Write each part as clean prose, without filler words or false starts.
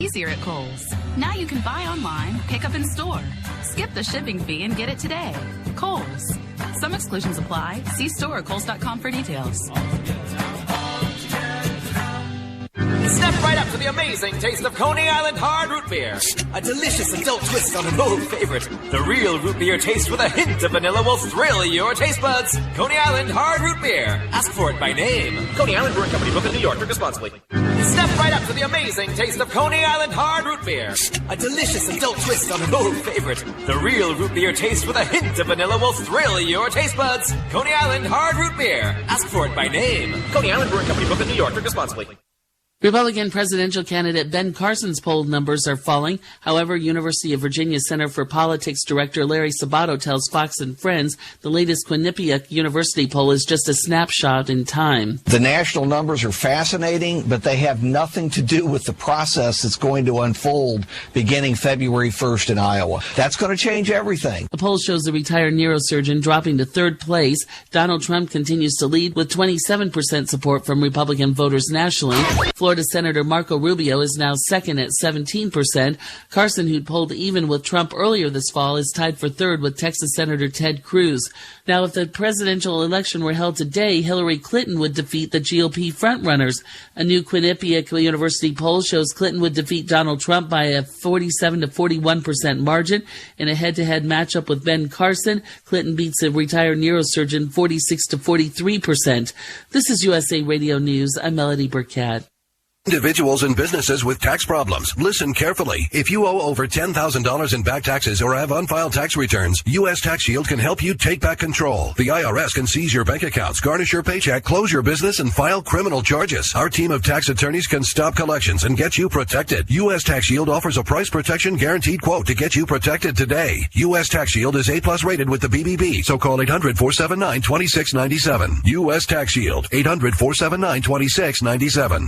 Easier at Kohl's. Now you can buy online, pick up in store. Skip the shipping fee and get it today. Kohl's. Some exclusions apply. See store at Kohl's.com for details. Step right up to the amazing taste of Coney Island Hard Root Beer. A delicious adult twist on an old favorite. The real root beer taste with a hint of vanilla will thrill your taste buds. Coney Island Hard Root Beer. Ask for it by name. Coney Island Brewing Company, Brooklyn, New York. Drink responsibly. Step right up to the amazing taste of Coney Island Hard Root Beer. A delicious adult twist on an old favorite. The real root beer taste with a hint of vanilla will thrill your taste buds. Coney Island Hard Root Beer. Ask for it by name. Coney Island Brewing Company, Brooklyn, New York. Drink responsibly. Republican presidential candidate Ben Carson's poll numbers are falling. However, University of Virginia Center for Politics Director Larry Sabato tells Fox and Friends the latest Quinnipiac University poll is just a snapshot in time. The national numbers are fascinating, but they have nothing to do with the process that's going to unfold beginning February 1st in Iowa. That's going to change everything. The poll shows the retired neurosurgeon dropping to third place. Donald Trump continues to lead with 27% support from Republican voters nationally. Florida Senator Marco Rubio is now second at 17%. Carson, who'd polled even with Trump earlier this fall, is tied for third with Texas Senator Ted Cruz. Now, if the presidential election were held today, Hillary Clinton would defeat the GOP frontrunners. A new Quinnipiac University poll shows Clinton would defeat Donald Trump by a 47 to 41% margin. In a head-to-head matchup with Ben Carson, Clinton beats a retired neurosurgeon 46 to 43%. This is USA Radio News. I'm Melody Burkett. Individuals and businesses with tax problems. Listen carefully. If you owe over $10,000 in back taxes or have unfiled tax returns, U.S. Tax Shield can help you take back control. The IRS can seize your bank accounts, garnish your paycheck, close your business, and file criminal charges. Our team of tax attorneys can stop collections and get you protected. U.S. Tax Shield offers a price protection guaranteed quote to get you protected today. U.S. Tax Shield is A+ rated with the BBB, so call 800-479-2697. U.S. Tax Shield, 800-479-2697.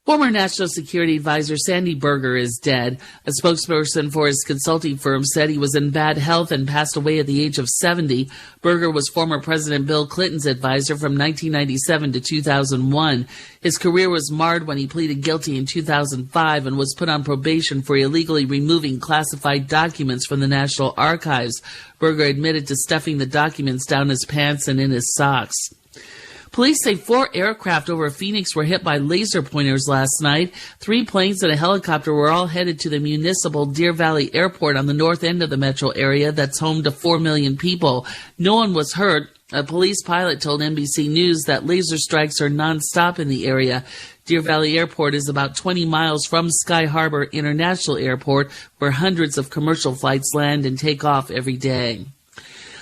Former National Security Advisor Sandy Berger is dead. A spokesperson for his consulting firm said he was in bad health and passed away at the age of 70. Berger was former President Bill Clinton's advisor from 1997 to 2001. His career was marred when he pleaded guilty in 2005 and was put on probation for illegally removing classified documents from the National Archives. Berger admitted to stuffing the documents down his pants and in his socks. Police say 4 aircraft over Phoenix were hit by laser pointers last night. 3 planes and a helicopter were all headed to the municipal Deer Valley Airport on the north end of the metro area that's home to 4 million people. No one was hurt. A police pilot told NBC News that laser strikes are nonstop in the area. Deer Valley Airport is about 20 miles from Sky Harbor International Airport, where hundreds of commercial flights land and take off every day.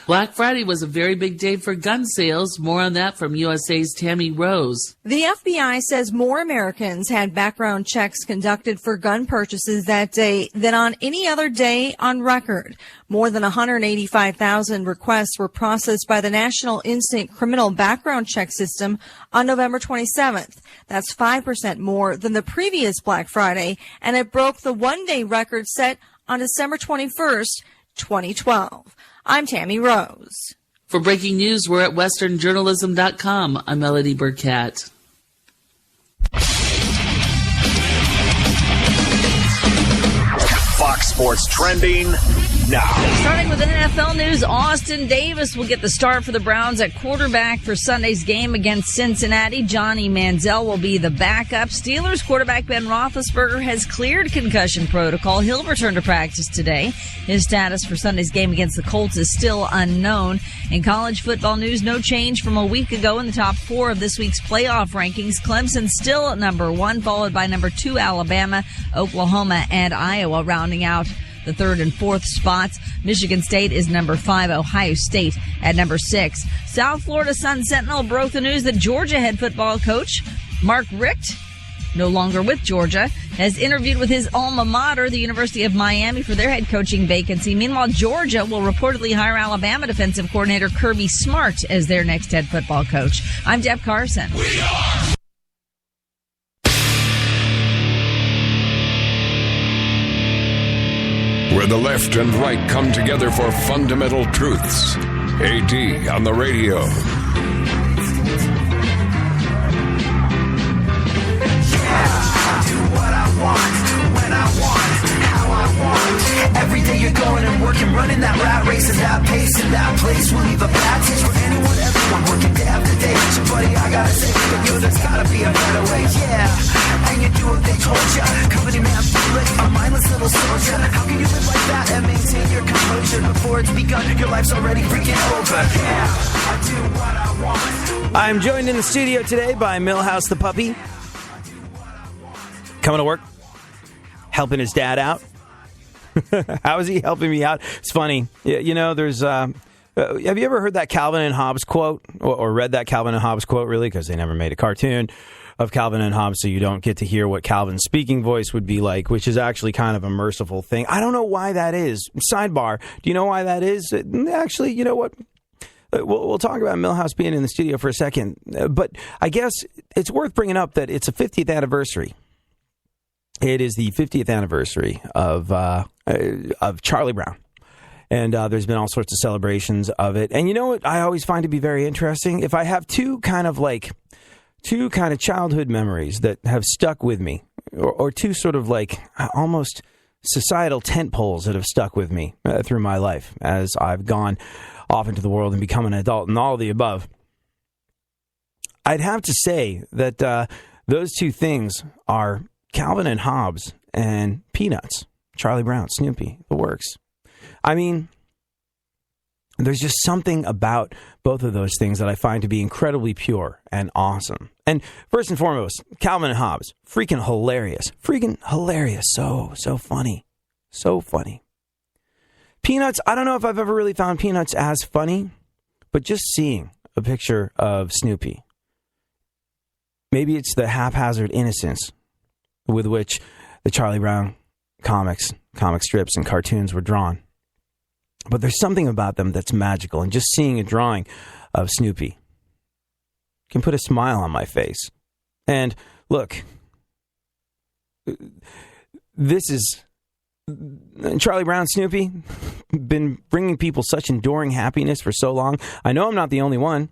Black Friday was a very big day for gun sales. More on that from USA's Tammy Rose. The FBI says more Americans had background checks conducted for gun purchases that day than on any other day on record. More than 185,000 requests were processed by the National Instant Criminal Background Check System on November 27th. That's 5% more than the previous Black Friday, and it broke the one-day record set on December 21st, 2012. I'm Tammy Rose. For breaking news, we're at westernjournalism.com. I'm Melody Burkett. Fox Sports Trending now. Starting with NFL news, Austin Davis will get the start for the Browns at quarterback for Sunday's game against Cincinnati. Johnny Manziel will be the backup. Steelers quarterback Ben Roethlisberger has cleared concussion protocol. He'll return to practice today. His status for Sunday's game against the Colts is still unknown. In college football news, no change from a week ago in the top 4 of this week's playoff rankings. Clemson still at number 1, followed by number 2 Alabama, Oklahoma, and Iowa, rounding out the 3rd and 4th spots. Michigan State is number 5, Ohio State at number 6. South Florida Sun-Sentinel broke the news that Georgia head football coach Mark Richt, no longer with Georgia, has interviewed with his alma mater, the University of Miami, for their head coaching vacancy. Meanwhile, Georgia will reportedly hire Alabama defensive coordinator Kirby Smart as their next head football coach. I'm Deb Carson. We are where the left and right come together for fundamental truths. AD on the radio. Do what I want when I closer. How can you live like that and maintain your composure? Before it's begun, your life's already freaking over. Yeah, I do what I want. I'm joined in the studio today by Millhouse the puppy. Coming to work, helping his dad out. How is he helping me out? It's funny. You know, there's... have you ever heard that Calvin and Hobbes quote? Or read that Calvin and Hobbes quote, really? Because they never made a cartoon of Calvin and Hobbes, so you don't get to hear what Calvin's speaking voice would be like, which is actually kind of a merciful thing. I don't know why that is. Sidebar, do you know why that is? Actually, you know what? We'll talk about Millhouse being in the studio for a second. But I guess it's worth bringing up that it's a 50th anniversary. It is the 50th anniversary of Charlie Brown. And there's been all sorts of celebrations of it. And you know what I always find to be very interesting? If I have two kind of childhood memories that have stuck with me, or two sort of like almost societal tent poles that have stuck with me through my life as I've gone off into the world and become an adult and all of the above, I'd have to say that those two things are Calvin and Hobbes and Peanuts, Charlie Brown, Snoopy, the works. I mean, there's just something about both of those things that I find to be incredibly pure and awesome. And first and foremost, Calvin and Hobbes, freaking hilarious. So funny. So funny. Peanuts, I don't know if I've ever really found Peanuts as funny, but just seeing a picture of Snoopy, maybe it's the haphazard innocence with which the Charlie Brown comic strips and cartoons were drawn. But there's something about them that's magical, and just seeing a drawing of Snoopy can put a smile on my face. And look, this is Charlie Brown, Snoopy, been bringing people such enduring happiness for so long. I know I'm not the only one.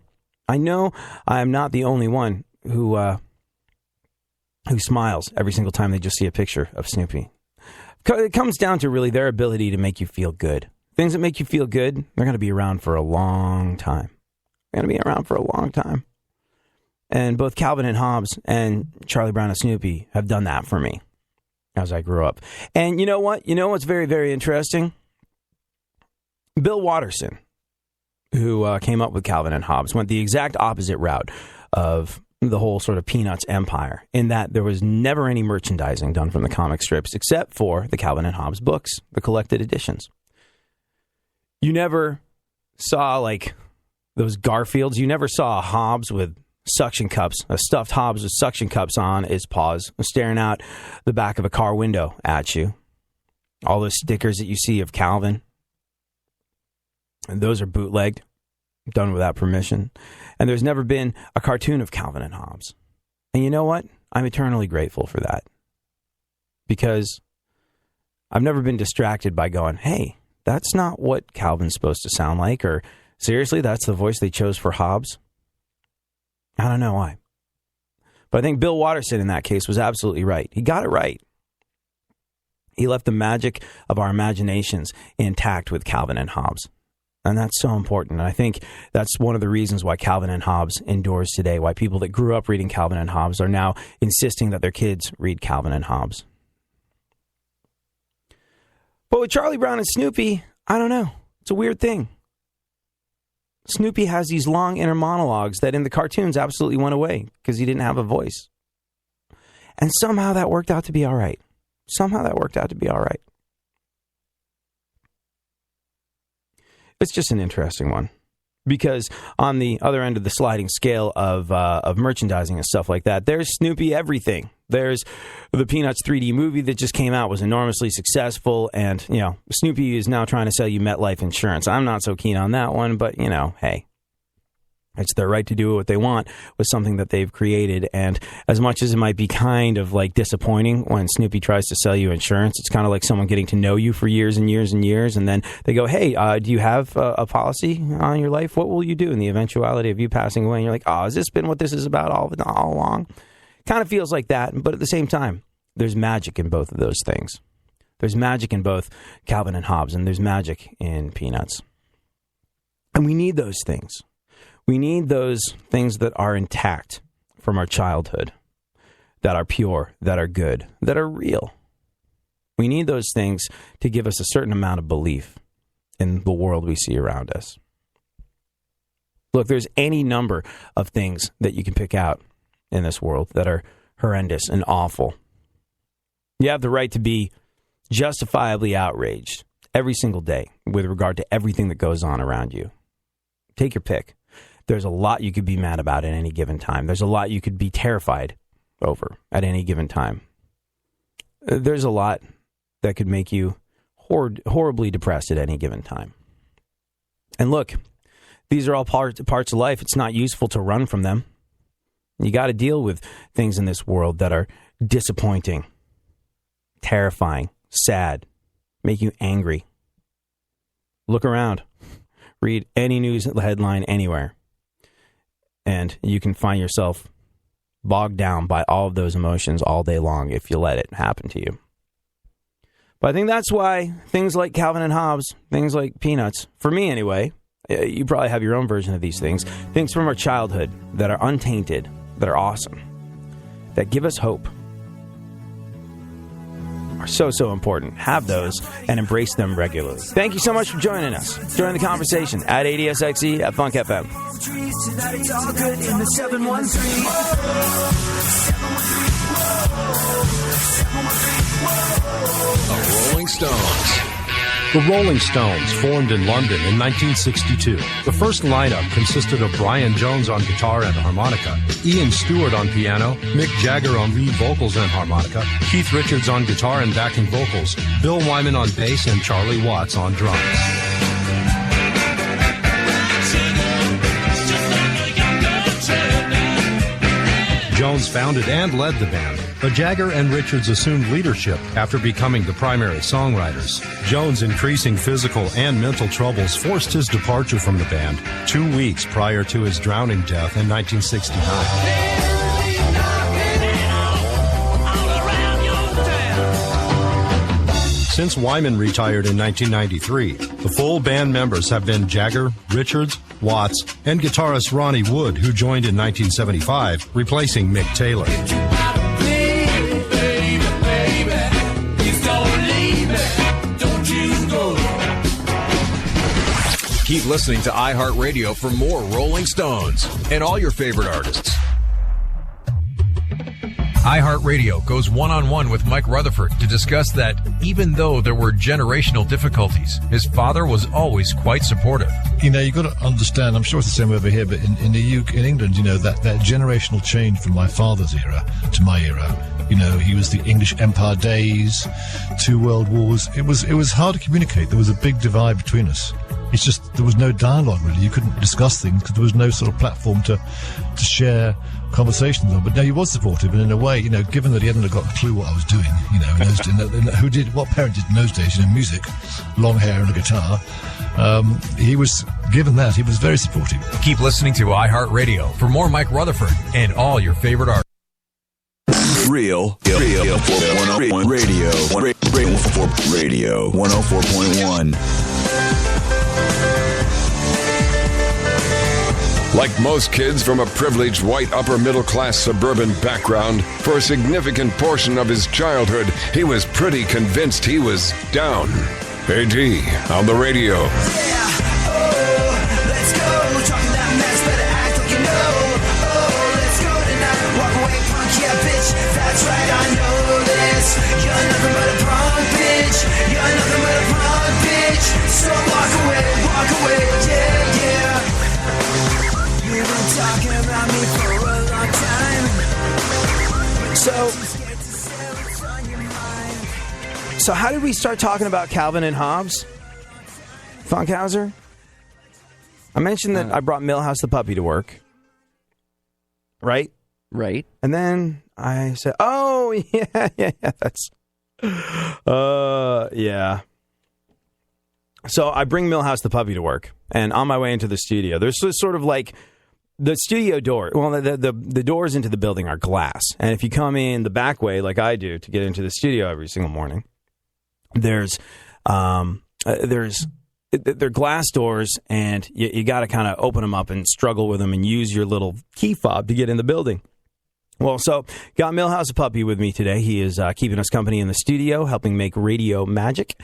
I know I am not the only one who smiles every single time they just see a picture of Snoopy. It comes down to really their ability to make you feel good. Things that make you feel good, they're going to be around for a long time. They're going to be around for a long time. And both Calvin and Hobbes and Charlie Brown and Snoopy have done that for me as I grew up. And you know what? You know what's very, very interesting? Bill Watterson, who came up with Calvin and Hobbes, went the exact opposite route of the whole sort of Peanuts empire, in that there was never any merchandising done from the comic strips except for the Calvin and Hobbes books, the collected editions. You never saw, like, those Garfields. You never saw a Hobbes with suction cups, a stuffed Hobbes with suction cups on his paws, staring out the back of a car window at you. All those stickers that you see of Calvin, and those are bootlegged, done without permission. And there's never been a cartoon of Calvin and Hobbes. And you know what? I'm eternally grateful for that. Because I've never been distracted by going, hey, that's not what Calvin's supposed to sound like, or seriously, that's the voice they chose for Hobbes. I don't know why. But I think Bill Watterson in that case was absolutely right. He got it right. He left the magic of our imaginations intact with Calvin and Hobbes. And that's so important. And I think that's one of the reasons why Calvin and Hobbes endures today, why people that grew up reading Calvin and Hobbes are now insisting that their kids read Calvin and Hobbes. But with Charlie Brown and Snoopy, I don't know. It's a weird thing. Snoopy has these long inner monologues that in the cartoons absolutely went away because he didn't have a voice. And somehow that worked out to be all right. It's just an interesting one. Because on the other end of the sliding scale of merchandising and stuff like that, there's Snoopy everything. There's the Peanuts 3D movie that just came out, was enormously successful, and, you know, Snoopy is now trying to sell you MetLife insurance. I'm not so keen on that one, but, you know, hey, it's their right to do what they want with something that they've created. And as much as it might be kind of like disappointing when Snoopy tries to sell you insurance, it's kind of like someone getting to know you for years and years and years, and then they go, hey, do you have a policy on your life? What will you do in the eventuality of you passing away? And you're like, oh, has this been what this is about all along? Kind of feels like that, but at the same time, there's magic in both of those things. There's magic in both Calvin and Hobbes, and there's magic in Peanuts. And we need those things. We need those things that are intact from our childhood, that are pure, that are good, that are real. We need those things to give us a certain amount of belief in the world we see around us. Look, there's any number of things that you can pick out in this world that are horrendous and awful. You have the right to be justifiably outraged every single day with regard to everything that goes on around you. Take your pick. There's a lot you could be mad about at any given time. There's a lot you could be terrified over at any given time. There's a lot that could make you horribly depressed at any given time. And look, these are all parts of life. It's not useful to run from them. You got to deal with things in this world that are disappointing, terrifying, sad, make you angry. Look around. Read any news headline anywhere, and you can find yourself bogged down by all of those emotions all day long if you let it happen to you. But I think that's why things like Calvin and Hobbes, things like Peanuts, for me anyway, you probably have your own version of these things from our childhood that are untainted, that are awesome, that give us hope, are so important. Have those and embrace them regularly. Thank you so much for joining us. Join the conversation at ADSXE at Funk FM. The Rolling Stones. The Rolling Stones formed in London in 1962. The first lineup consisted of Brian Jones on guitar and harmonica, Ian Stewart on piano, Mick Jagger on lead vocals and harmonica, Keith Richards on guitar and backing vocals, Bill Wyman on bass, and Charlie Watts on drums. Jones founded and led the band, but Jagger and Richards assumed leadership after becoming the primary songwriters. Jones' increasing physical and mental troubles forced his departure from the band 2 weeks prior to his drowning death in 1969. Since Wyman retired in 1993, the full band members have been Jagger, Richards, Watts, and guitarist Ronnie Wood, who joined in 1975, replacing Mick Taylor. Keep listening to iHeartRadio for more Rolling Stones and all your favorite artists. iHeartRadio goes one-on-one with Mike Rutherford to discuss that even though there were generational difficulties, his father was always quite supportive. You know, you've got to understand, I'm sure it's the same over here, but in the UK, in England, you know, that generational change from my father's era to my era, you know, he was the English Empire days, 2 world wars. It was hard to communicate. There was a big divide between us. It's just, there was no dialogue really. You couldn't discuss things because there was no sort of platform to share conversations on. But no, he was supportive, and in a way, you know, given that he hadn't got a clue what I was doing, you know, in those days, what parent did in those days, you know, music, long hair and a guitar, he was, given that, he was very supportive. Keep listening to iHeartRadio for more Mike Rutherford and all your favorite artists. Radio 104.1. Like most kids from a privileged white upper-middle-class suburban background, for a significant portion of his childhood, he was pretty convinced he was down. AD on the radio. So how did we start talking about Calvin and Hobbes? Funkhauser? I mentioned that I brought Milhouse the puppy to work. Right? Right. And then I said, oh, yeah, that's... yeah. So I bring Milhouse the puppy to work, and on my way into the studio, there's sort of like the studio door. Well, the doors into the building are glass, and if you come in the back way, like I do, to get into the studio every single morning, they're glass doors, and you got to kind of open them up and struggle with them and use your little key fob to get in the building. Well, so got Millhouse Puppy with me today. He is keeping us company in the studio, helping make radio magic.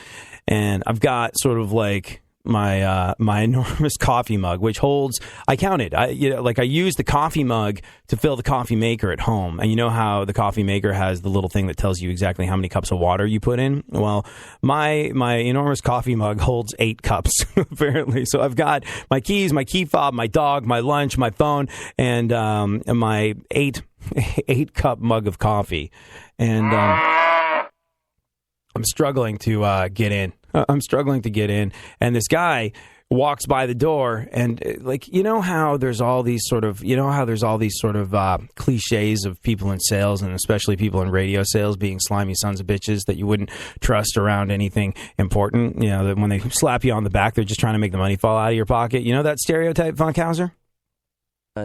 And I've got sort of like my enormous coffee mug, which holds, I counted, I use the coffee mug to fill the coffee maker at home. And you know how the coffee maker has the little thing that tells you exactly how many cups of water you put in? Well, my enormous coffee mug holds 8 cups, apparently. So I've got my keys, my key fob, my dog, my lunch, my phone, and my 8-cup mug of coffee. And I'm struggling to get in. And this guy walks by the door, and you know how there's all these sort of cliches of people in sales, and especially people in radio sales being slimy sons of bitches that you wouldn't trust around anything important. You know, that when they slap you on the back, they're just trying to make the money fall out of your pocket. You know that stereotype, Funkhauser?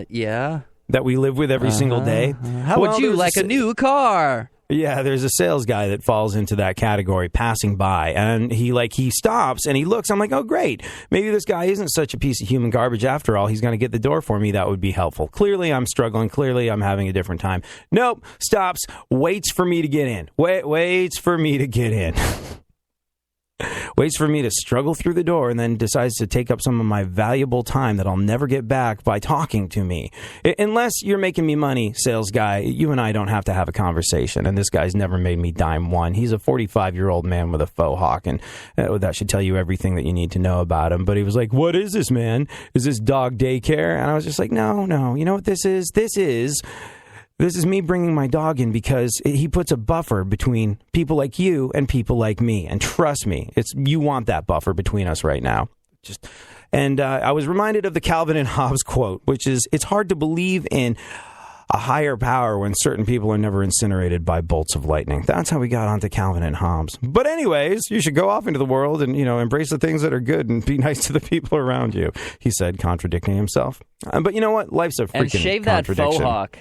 Yeah. That we live with every single day. How would you like a new car? Yeah, there's a sales guy that falls into that category passing by, and he stops and he looks. I'm like, oh, great. Maybe this guy isn't such a piece of human garbage after all. He's going to get the door for me. That would be helpful. Clearly, I'm struggling. Clearly, I'm having a different time. Nope. Stops. Waits for me to get in. Waits for me to get in. Waits for me to struggle through the door, and then decides to take up some of my valuable time that I'll never get back by talking to me. Unless you're making me money, sales guy, you and I don't have to have a conversation. And this guy's never made me dime one. He's a 45-year-old man with a faux hawk, and that should tell you everything that you need to know about him. But he was like, what is this, man? Is this dog daycare? And I was just like, no. You know what this is? This is me bringing my dog in because he puts a buffer between people like you and people like me. And trust me, you want that buffer between us right now. I was reminded of the Calvin and Hobbes quote, which is, it's hard to believe in a higher power when certain people are never incinerated by bolts of lightning. That's how we got onto Calvin and Hobbes. But anyways, you should go off into the world and, embrace the things that are good and be nice to the people around you, he said, contradicting himself. But you know what? Life's a freaking and shave that faux hawk.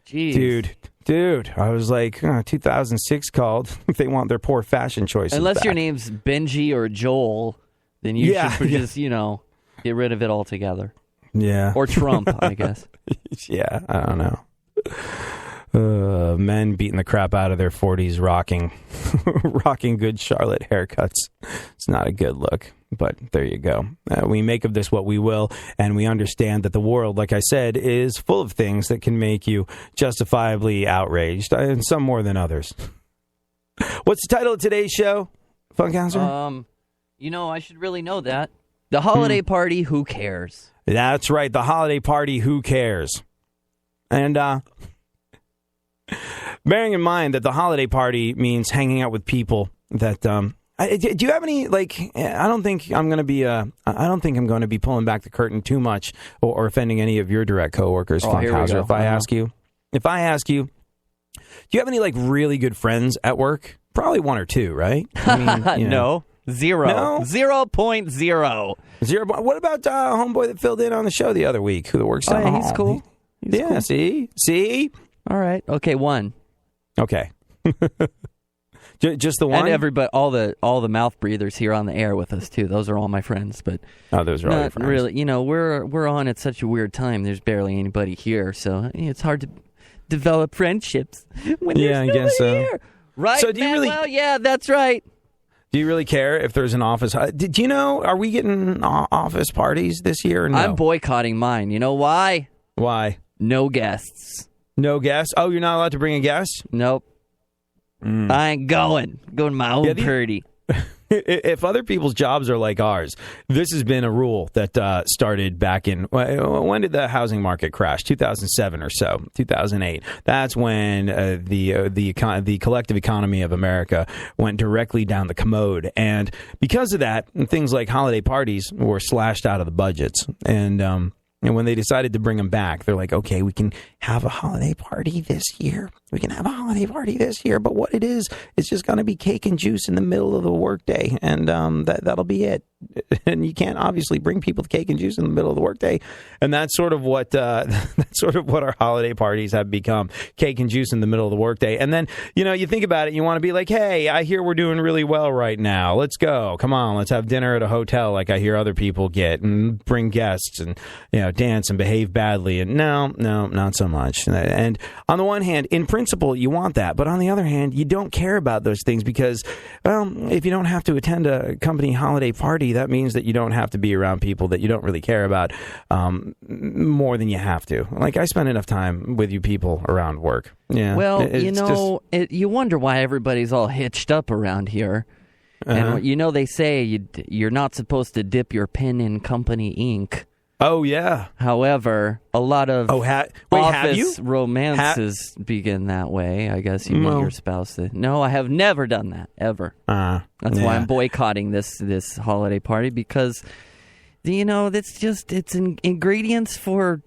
Jeez. Dude, I was like, 2006 called. If they want their poor fashion choices Unless back. your name's Benji or Joel, then you should just, get rid of it altogether. Yeah. Or Trump, I guess. Yeah, I don't know. Men beating the crap out of their 40s rocking good Charlotte haircuts. It's not a good look. But there you go. We make of this what we will, and we understand that the world, like I said, is full of things that can make you justifiably outraged, and some more than others. What's the title of today's show, Funkhauser? I should really know that. The Holiday Party, Who Cares? That's right, the Holiday Party, Who Cares? And bearing in mind that the holiday party means hanging out with people that... do you have any, I don't think I'm going to be pulling back the curtain too much or offending any of your direct coworkers, Funkhauser. If I ask you, do you have any, really good friends at work? Probably one or two, right? I mean, No. Zero. No? 0.0. Zero. What about homeboy that filled in on the show the other week who works down the hall? He's cool. He's cool. See? All right. Okay, one. Okay. Just the one? And everybody, all the mouth breathers here on the air with us too. Those are all my friends, but those are all your friends. Really, we're on at such a weird time. There's barely anybody here, so it's hard to develop friendships when there's nobody here. Right? So do you really? Well, yeah, that's right. Do you really care if there's an office? Do you know? Are we getting office parties this year? Or no? I'm boycotting mine. You know why? Why? No guests. No guests? Oh, you're not allowed to bring a guest? Nope. I ain't going to my own party. If other people's jobs are like ours, this has been a rule that started back in, when did the housing market crash? 2007 or so, 2008. That's when the collective economy of America went directly down the commode. And because of that, things like holiday parties were slashed out of the budgets. And when they decided to bring them back, they're like, okay, we can have a holiday party this year. But what it is, it's just going to be cake and juice in the middle of the workday. And that'll be it. and you can't obviously bring people the cake and juice in the middle of the workday. And that's sort of what our holiday parties have become: cake and juice in the middle of the workday. And then, you think about it, you want to be like, hey, I hear we're doing really well right now. Let's go. Come on, let's have dinner at a hotel like I hear other people get, and bring guests and dance and behave badly. And no, not so much. And on the one hand, in principle, you want that, but on the other hand, you don't care about those things because, well, if you don't have to attend a company holiday party, that means that you don't have to be around people that you don't really care about more than you have to. Like, I spend enough time with you people around work. Yeah. Well, you wonder why everybody's all hitched up around here. Uh-huh. And they say you're not supposed to dip your pen in company ink. Oh, yeah. However, a lot of office romances begin that way. I guess you meet your spouse. No, I have never done that, ever. That's why I'm boycotting this holiday party, because, it's ingredients for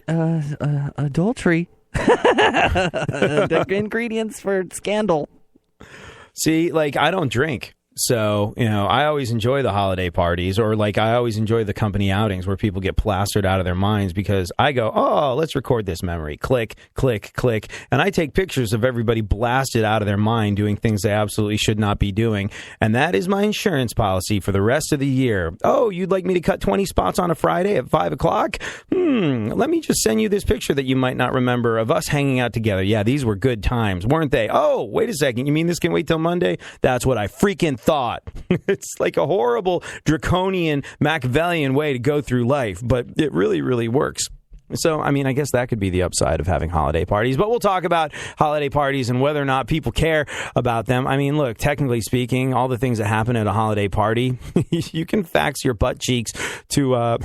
adultery. The ingredients for scandal. See, I don't drink. So, I always enjoy the holiday parties, or I always enjoy the company outings where people get plastered out of their minds, because I go, oh, let's record this memory. Click, click, click. And I take pictures of everybody blasted out of their mind doing things they absolutely should not be doing. And that is my insurance policy for the rest of the year. Oh, you'd like me to cut 20 spots on a Friday at 5 o'clock? Let me just send you this picture that you might not remember of us hanging out together. Yeah, these were good times, weren't they? Oh, wait a second. You mean this can wait till Monday? That's what I freaking thought. It's like a horrible, draconian, Machiavellian way to go through life, but it really, really works. So, I guess that could be the upside of having holiday parties. But we'll talk about holiday parties and whether or not people care about them. Look, technically speaking, all the things that happen at a holiday party, you can fax your butt cheeks to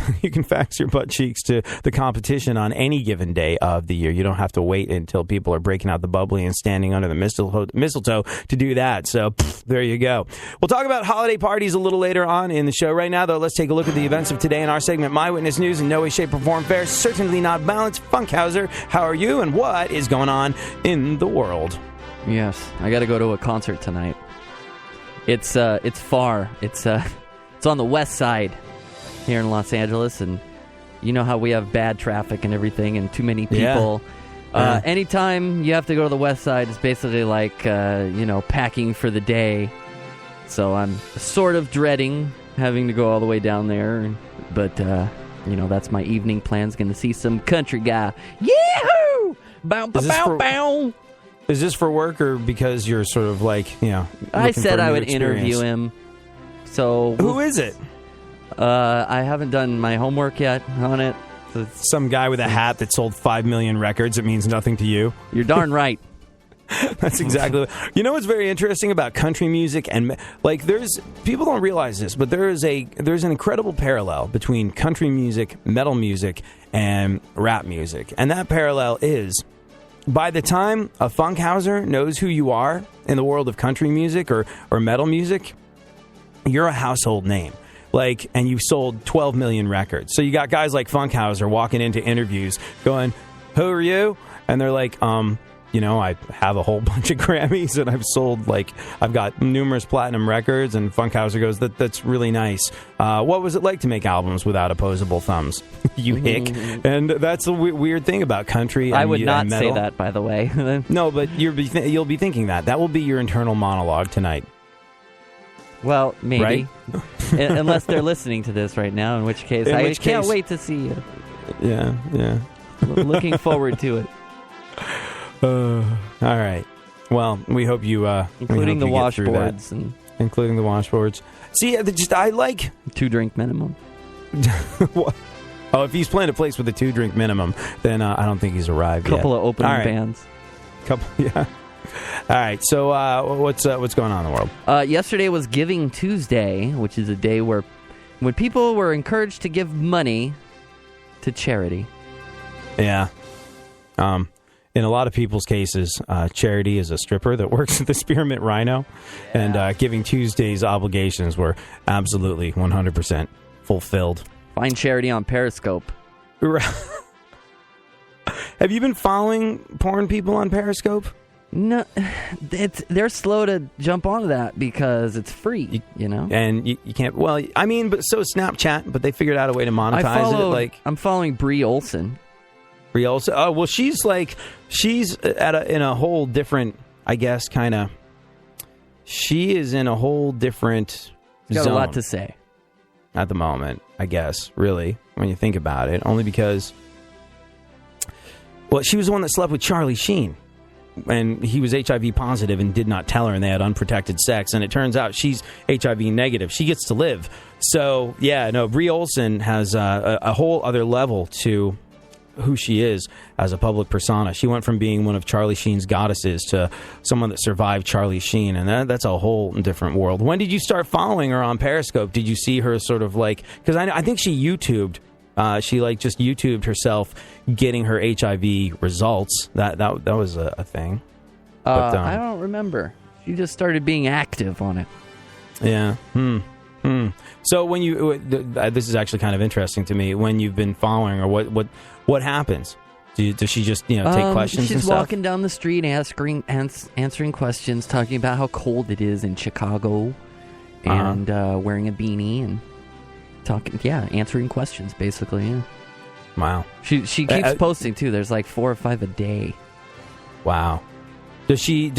the competition on any given day of the year. You don't have to wait until people are breaking out the bubbly and standing under the mistletoe to do that. So, there you go. We'll talk about holiday parties a little later on in the show. Right now, though, let's take a look at the events of today in our segment, My Witness News. In no way, shape, or form fair. Certainly not balanced. Funkhauser, how are you, and what is going on in the world? Yes, I got to go to a concert tonight. It's far. It's on the west side here in Los Angeles, and you know how we have bad traffic and everything, and too many people. Yeah. Anytime you have to go to the west side, it's basically like packing for the day. So I'm sort of dreading having to go all the way down there, but. That's my evening plans. Going to see some country guy. Yahoo! Bow, bow, bow. Is this for work or because you're sort of I said I would interview him. So who is it? I haven't done my homework yet on it. So some guy with a hat that sold 5 million records. It means nothing to you. You're darn right. That's exactly. What's very interesting about country music, and there's people don't realize this, but there's an incredible parallel between country music, metal music, and rap music, and that parallel is, by the time a Funkhauser knows who you are in the world of country music or metal music, you're a household name. And you've sold 12 million records. So you got guys like Funkhauser walking into interviews going, "Who are you?" And they're like, I have a whole bunch of Grammys and I've sold, I've got numerous platinum records. And Funkhauser goes, that's really nice. What was it like to make albums without opposable thumbs? You hick. And that's the weird thing about country. I would not say that, by the way. No, but you'll be thinking that. That will be your internal monologue tonight. Well, maybe. Right? Unless they're listening to this right now, in which case I can't wait to see you. Yeah. Looking forward to it. All right. Well, we hope you... including the washboards. Including the washboards. See, I like... 2-drink minimum. Oh, if he's playing a place with a 2-drink minimum, then I don't think he's arrived yet. Couple of opening bands. Yeah. All right. So what's going on in the world? Yesterday was Giving Tuesday, which is a day when people were encouraged to give money to charity. Yeah. In a lot of people's cases, Charity is a stripper that works at the Spearmint Rhino, and Giving Tuesday's obligations were absolutely 100% fulfilled. Find Charity on Periscope. Have you been following porn people on Periscope? No, they're slow to jump onto that because it's free, you know? And you can't, well, I mean, but so is Snapchat, but they figured out a way to monetize it. Like, I'm following Brie Olson. Brie Olson? Oh, well, she's in a whole different, I guess, kind of, she is in a whole different She's got zone a lot to say. At the moment, I guess, really, when you think about it. Only because, well, she was the one that slept with Charlie Sheen. And he was HIV positive and did not tell her, and they had unprotected sex. And it turns out she's HIV negative. She gets to live. So, yeah, no, Brie Olson has a whole other level to who she is as a public persona. She went from being one of Charlie Sheen's goddesses to someone that survived Charlie Sheen, and that's a whole different world. When did you start following her on Periscope? Did you see her sort of like, because I think she YouTubed. She just YouTubed herself getting her HIV results. That was a thing. But, I don't remember. She just started being active on it. Yeah. So when you, this is actually kind of interesting to me. When you've been following her, what happens? Does she just take questions? She's and stuff? walking down the street, answering questions, talking about how cold it is in Chicago, and wearing a beanie and. Answering questions, basically, yeah. Wow. She keeps posting, too. There's like 4 or 5 a day. Wow. Does she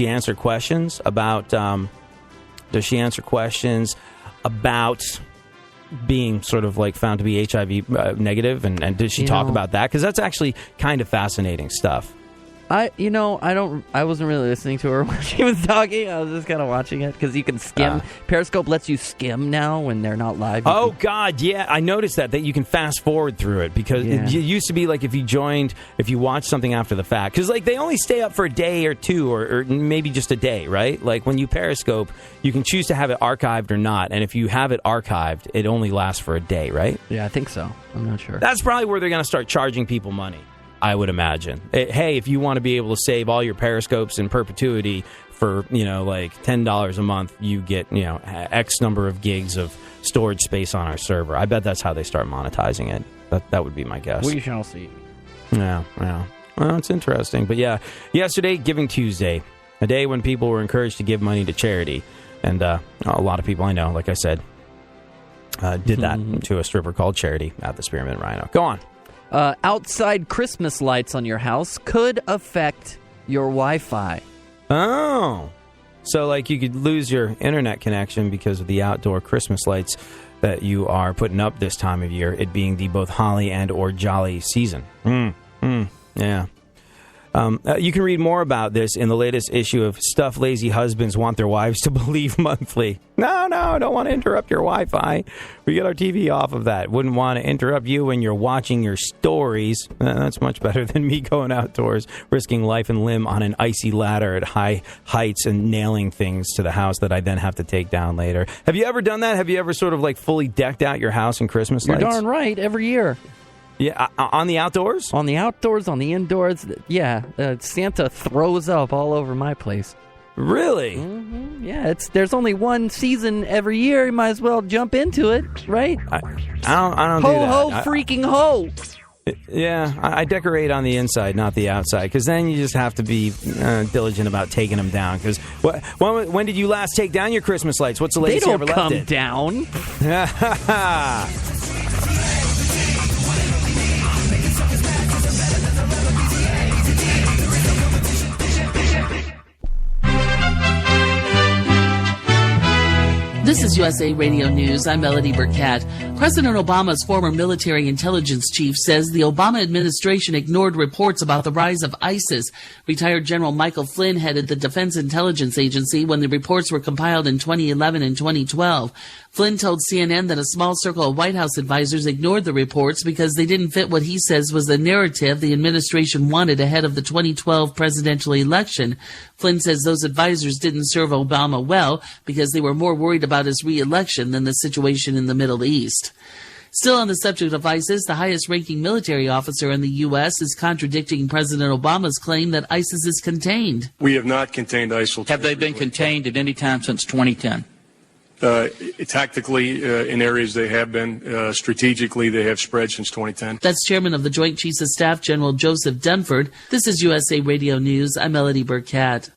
answer questions about, being sort of like found to be HIV negative, and does she talk about that? Because that's actually kind of fascinating stuff. I wasn't really listening to her when she was talking. I was just kind of watching it because you can skim. Periscope lets you skim now when they're not live. God, yeah. I noticed that you can fast forward through it because it used to be like if you watch something after the fact. Because like they only stay up for a day or two or maybe just a day, right? Like when you Periscope, you can choose to have it archived or not. And if you have it archived, it only lasts for a day, right? Yeah, I think so. I'm not sure. That's probably where they're going to start charging people money. I would imagine. Hey, if you want to be able to save all your Periscopes in perpetuity for, like $10 a month, you get, X number of gigs of storage space on our server. I bet that's how they start monetizing it. That would be my guess. We shall see. Yeah. Well, it's interesting. But yeah, yesterday, Giving Tuesday, a day when people were encouraged to give money to charity. And a lot of people I know, like I said, did that to a stripper called Charity at the Spearmint Rhino. Go on. Outside Christmas lights on your house could affect your Wi-Fi. Oh. So, like, you could lose your internet connection because of the outdoor Christmas lights that you are putting up this time of year, it being the both holly and or jolly season. Yeah. You can read more about this in the latest issue of Stuff Lazy Husbands Want Their Wives to Believe Monthly. No, I don't want to interrupt your Wi-Fi. We get our TV off of that. Wouldn't want to interrupt you when you're watching your stories. That's much better than me going outdoors, risking life and limb on an icy ladder at high heights and nailing things to the house that I then have to take down later. Have you ever done that? Have you ever sort of like fully decked out your house in Christmas lights? You're darn right, every year. Yeah, on the outdoors? On the outdoors, on the indoors. Yeah, Santa throws up all over my place. Really? Mm-hmm. Yeah, there's only one season every year. You might as well jump into it, right? I don't do that. Ho, freaking ho! Yeah, I decorate on the inside, not the outside, because then you just have to be diligent about taking them down. Because when did you last take down your Christmas lights? What's the latest you ever left it? They don't come down. This is USA Radio News. I'm Melody Burkett. President Obama's former military intelligence chief says the Obama administration ignored reports about the rise of ISIS. Retired General Michael Flynn headed the Defense Intelligence Agency when the reports were compiled in 2011 and 2012. Flynn told CNN that a small circle of White House advisors ignored the reports because they didn't fit what he says was the narrative the administration wanted ahead of the 2012 presidential election. Flynn says those advisors didn't serve Obama well because they were more worried about his re-election than the situation in the Middle East. Still on the subject of ISIS, the highest-ranking military officer in the U.S. is contradicting President Obama's claim that ISIS is contained. We have not contained ISIL. Have they been contained at any time since 2010? Tactically, in areas they have been. Strategically, they have spread since 2010. That's Chairman of the Joint Chiefs of Staff, General Joseph Dunford. This is USA Radio News. I'm Melody Burkett.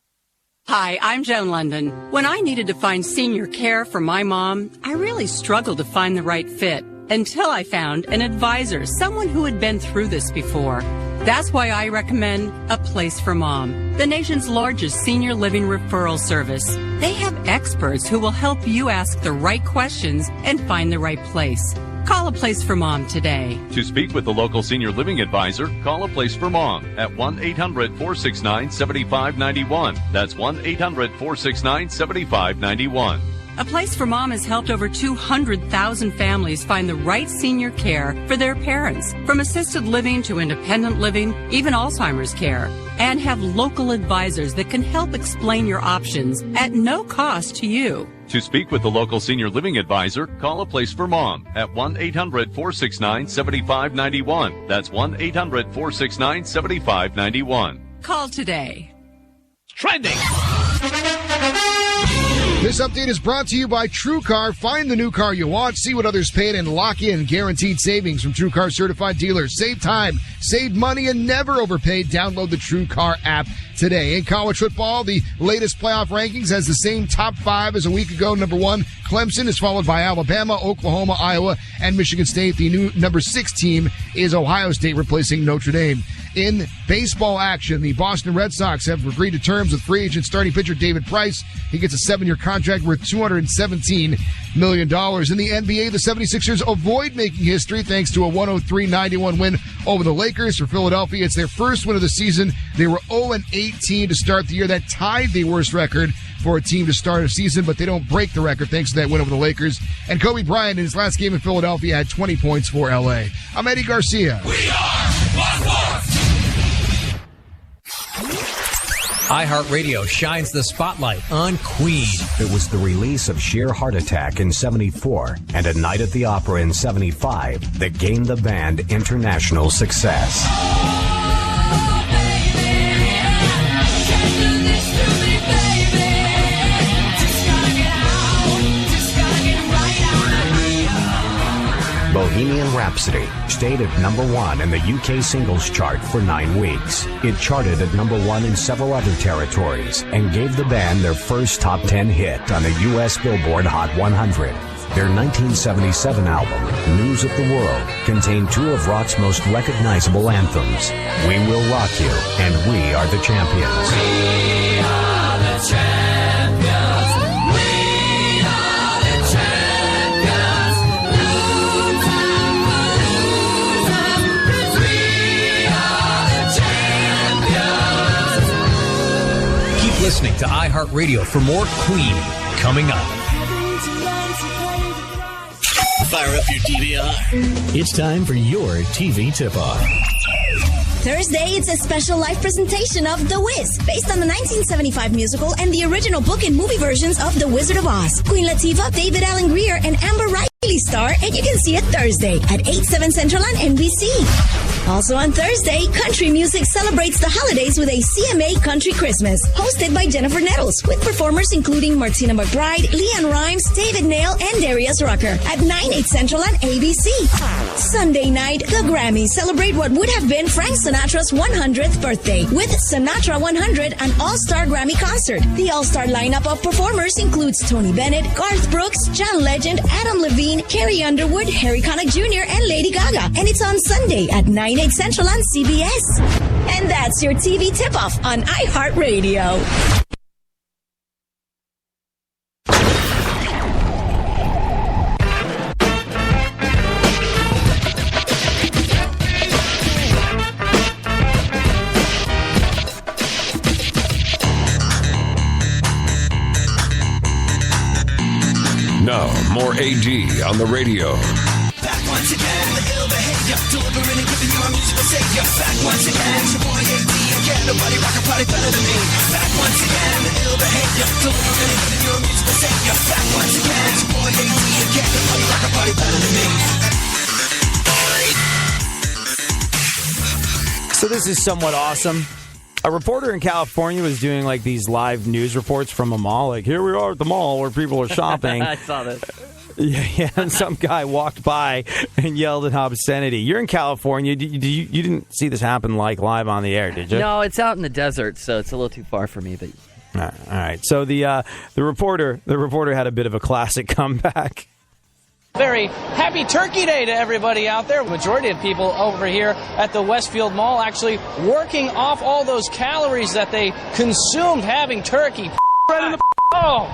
Hi, I'm Joan London. When I needed to find senior care for my mom, I really struggled to find the right fit until I found an advisor, someone who had been through this before. That's why I recommend A Place for Mom, the nation's largest senior living referral service. They have experts who will help you ask the right questions and find the right place. Call A Place for Mom today. To speak with the local senior living advisor, call A Place for Mom at 1-800-469-7591. That's 1-800-469-7591. A Place for Mom has helped over 200,000 families find the right senior care for their parents, from assisted living to independent living, even Alzheimer's care, and have local advisors that can help explain your options at no cost to you. To speak with the local senior living advisor, call A Place for Mom at 1-800-469-7591. That's 1-800-469-7591. Call today. Trending. This update is brought to you by TrueCar. Find the new car you want, see what others paid, and lock in guaranteed savings from TrueCar certified dealers. Save time, save money, and never overpay. Download the TrueCar app today. In college football, the latest playoff rankings has the same top 5 as a week ago. Number 1, Clemson is followed by Alabama, Oklahoma, Iowa, and Michigan State. The new number 6 team is Ohio State, replacing Notre Dame. In baseball action, the Boston Red Sox have agreed to terms with free agent starting pitcher David Price. He gets a 7-year contract worth $217 million. In the NBA, the 76ers avoid making history thanks to a 103-91 win over the Lakers. For Philadelphia, it's their first win of the season. They were 0-18 to start the year. That tied the worst record for a team to start a season, but they don't break the record thanks to that win over the Lakers. And Kobe Bryant, in his last game in Philadelphia, had 20 points for L.A. I'm Eddie Garcia. We are one more. iHeartRadio shines the spotlight on Queen. It was the release of Sheer Heart Attack in '74 and A Night at the Opera in '75 that gained the band international success. Bohemian Rhapsody stayed at number 1 in the UK singles chart for 9 weeks. It charted at number 1 in several other territories and gave the band their first top 10 hit on the US Billboard Hot 100. Their 1977 album, News of the World, contained 2 of rock's most recognizable anthems, We Will Rock You and We Are the Champions. We are the champions. We are the champions. Room time for losers, 'cause we are the champions. Keep listening to iHeartRadio for more Queen coming up. Fire up your DVR. It's time for your TV tip-off. Thursday, it's a special live presentation of The Wiz, based on the 1975 musical and the original book and movie versions of The Wizard of Oz. Queen Latifah, David Alan Grier, and Amber Riley star, and you can see it Thursday at 8/7 Central on NBC. Also on Thursday, country music celebrates the holidays with a CMA Country Christmas, hosted by Jennifer Nettles, with performers including Martina McBride, Leanne Rimes, David Nail, and Darius Rucker at 9/8 Central on ABC. Sunday night, the Grammys celebrate what would have been Frank Sinatra's 100th birthday with Sinatra 100, an all-star Grammy concert. The all-star lineup of performers includes Tony Bennett, Garth Brooks, John Legend, Adam Levine, Carrie Underwood, Harry Connick Jr., and Lady Gaga. And it's on Sunday at 9/8 Central on CBS. And that's your TV tip-off on iHeartRadio. Now, more AD on the radio. Back once again, the ill behavior, delivering and giving you a musical savior. Back once again, it's your boy AD, and can't nobody rock a party better than me. Back once again, the ill behavior, delivering and giving you a musical savior. Back once again, it's your boy AD, and can't nobody rock a party better than me. So this is somewhat awesome. A reporter in California was doing like these live news reports from a mall. Like, here we are at the mall where people are shopping. I saw this. Yeah, and some guy walked by and yelled an obscenity. You're in California. You didn't see this happen like live on the air, did you? No, it's out in the desert, so it's a little too far for me. But all right. So the reporter had a bit of a classic comeback. Very happy Turkey Day to everybody out there. Majority of people over here at the Westfield Mall actually working off all those calories that they consumed having turkey. Right in the oh,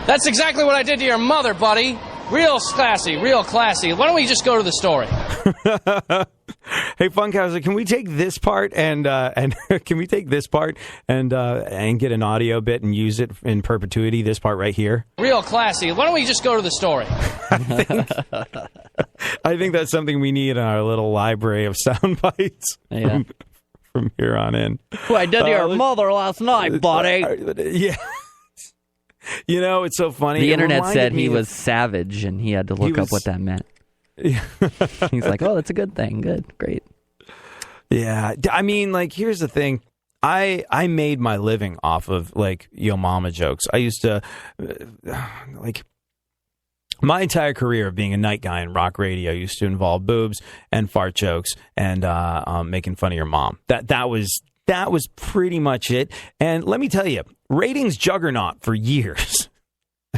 that's exactly what I did to your mother, buddy. Real classy, real classy. Why don't we just go to the story? Hey, Funkhauser, can we take this part and can we take this part and get an audio bit and use it in perpetuity? This part right here. Real classy. Why don't we just go to the story? I think that's something we need in our little library of sound bites from here on in. What I did to your mother last night, buddy. Yeah. You know, it's so funny. The internet said he was savage, and he had to look up what that meant. Yeah. He's like, oh, that's a good thing. Good. Great. Yeah. I mean, like, here's the thing. I made my living off of, like, Yo Mama jokes. I used to, like, my entire career of being a night guy in rock radio used to involve boobs and fart jokes and making fun of your mom. That was pretty much it. And let me tell you, ratings juggernaut for years.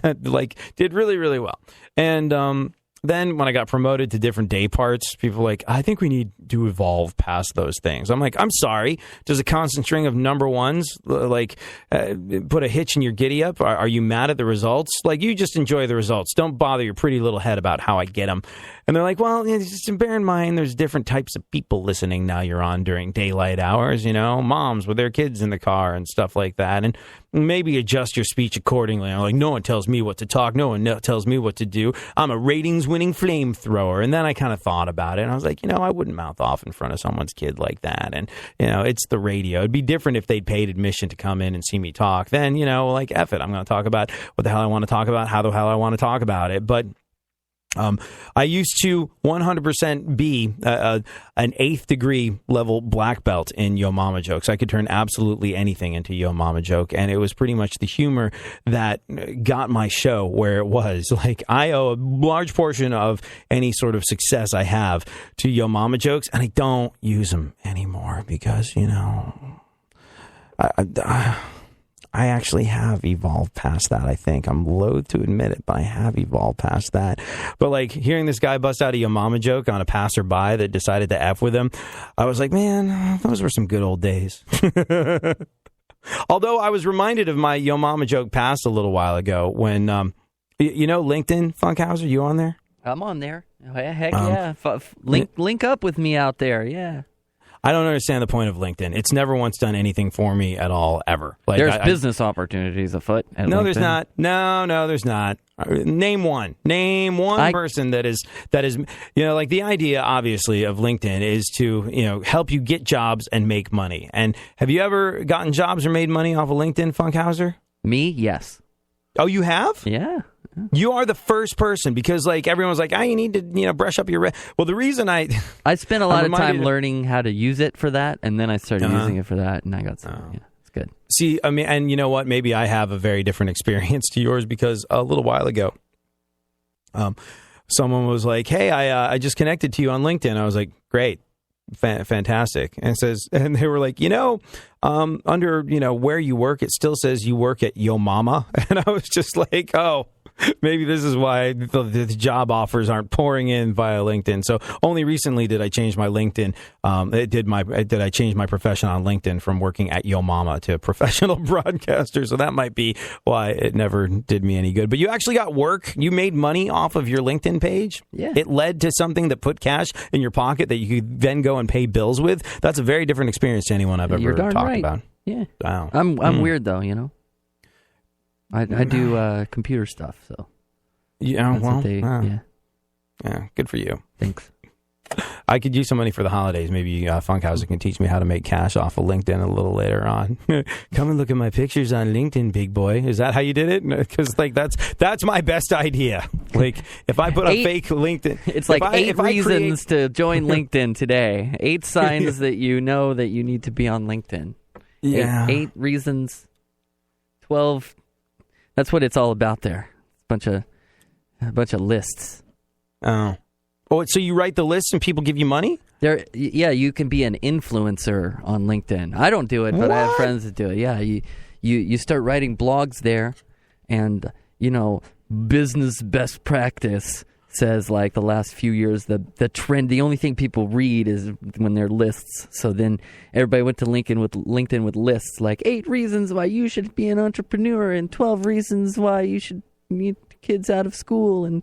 Like, did really, really well. And then when I got promoted to different day parts, people were like, I think we need to evolve past those things. I'm like, I'm sorry. Does a constant string of number ones, like, put a hitch in your giddy up? Are you mad at the results? Like, you just enjoy the results. Don't bother your pretty little head about how I get them. And they're like, well, just bear in mind, there's different types of people listening now you're on during daylight hours, you know, moms with their kids in the car and stuff like that. And maybe adjust your speech accordingly. I'm like, no one tells me what to talk. No one tells me what to do. I'm a ratings-winning flamethrower. And then I kind of thought about it, and I was like, you know, I wouldn't mouth off in front of someone's kid like that. And, you know, it's the radio. It'd be different if they'd paid admission to come in and see me talk. Then, you know, like, F it. I'm going to talk about what the hell I want to talk about, how the hell I want to talk about it. But I used to 100% be an 8th degree level black belt in Yo Mama jokes. I could turn absolutely anything into Yo Mama joke, and it was pretty much the humor that got my show where it was. Like, I owe a large portion of any sort of success I have to Yo Mama jokes, and I don't use them anymore because, you know, I actually have evolved past that, I think. I'm loath to admit it, but I have evolved past that. But, like, hearing this guy bust out a Yo Mama joke on a passerby that decided to F with him, I was like, man, those were some good old days. Although I was reminded of my Yo Mama joke past a little while ago when, you know, LinkedIn, Funkhauser, you on there? I'm on there. Heck yeah. Link up with me out there, yeah. I don't understand the point of LinkedIn. It's never once done anything for me at all, ever. Like, there's business opportunities afoot at No, LinkedIn. There's not. No, there's not. Name one. Name one person that is, you know, like, the idea, obviously, of LinkedIn is to, you know, help you get jobs and make money. And have you ever gotten jobs or made money off of LinkedIn, Funkhauser? Me? Yes. Oh, you have? Yeah. You are the first person, because, like, everyone's like, you need to, you know, brush up your... Well, the reason I spent a lot of time learning how to use it for that, and then I started using it for that, and I got some. Yeah, it's good. See, I mean, and you know what? Maybe I have a very different experience to yours, because a little while ago, someone was like, hey, I just connected to you on LinkedIn. I was like, great. Fantastic. And they were like, you know, under, you know, where you work, it still says you work at Yo Mama. And I was just like, oh, maybe this is why the job offers aren't pouring in via LinkedIn. So only recently did I change my LinkedIn. Did I change my profession on LinkedIn from working at Yo Mama to professional broadcaster. So that might be why it never did me any good. But you actually got work. You made money off of your LinkedIn page. Yeah. It led to something that put cash in your pocket that you could then go and pay bills with. That's a very different experience to anyone I've ever talked about. Yeah. Wow. I'm weird, though, you know. I do computer stuff, so. Yeah, that's well, yeah, good for you. Thanks. I could use some money for the holidays. Maybe Funkhauser can teach me how to make cash off of LinkedIn a little later on. Come and look at my pictures on LinkedIn, big boy. Is that how you did it? Because, like, that's my best idea. Like, if I put a fake LinkedIn, it's like 8 reasons to join LinkedIn today. 8 signs that you know that you need to be on LinkedIn. Yeah. 8 reasons, 12. That's what it's all about there. A bunch of lists. Oh, so you write the lists and people give you money? Yeah, you can be an influencer on LinkedIn. I don't do it, but I have friends that do it. Yeah, you start writing blogs there, and business best practice says like the last few years the trend. The only thing people read is when they're lists. So then everybody went to LinkedIn with lists like 8 reasons why you should be an entrepreneur and 12 reasons why you should get kids out of school and.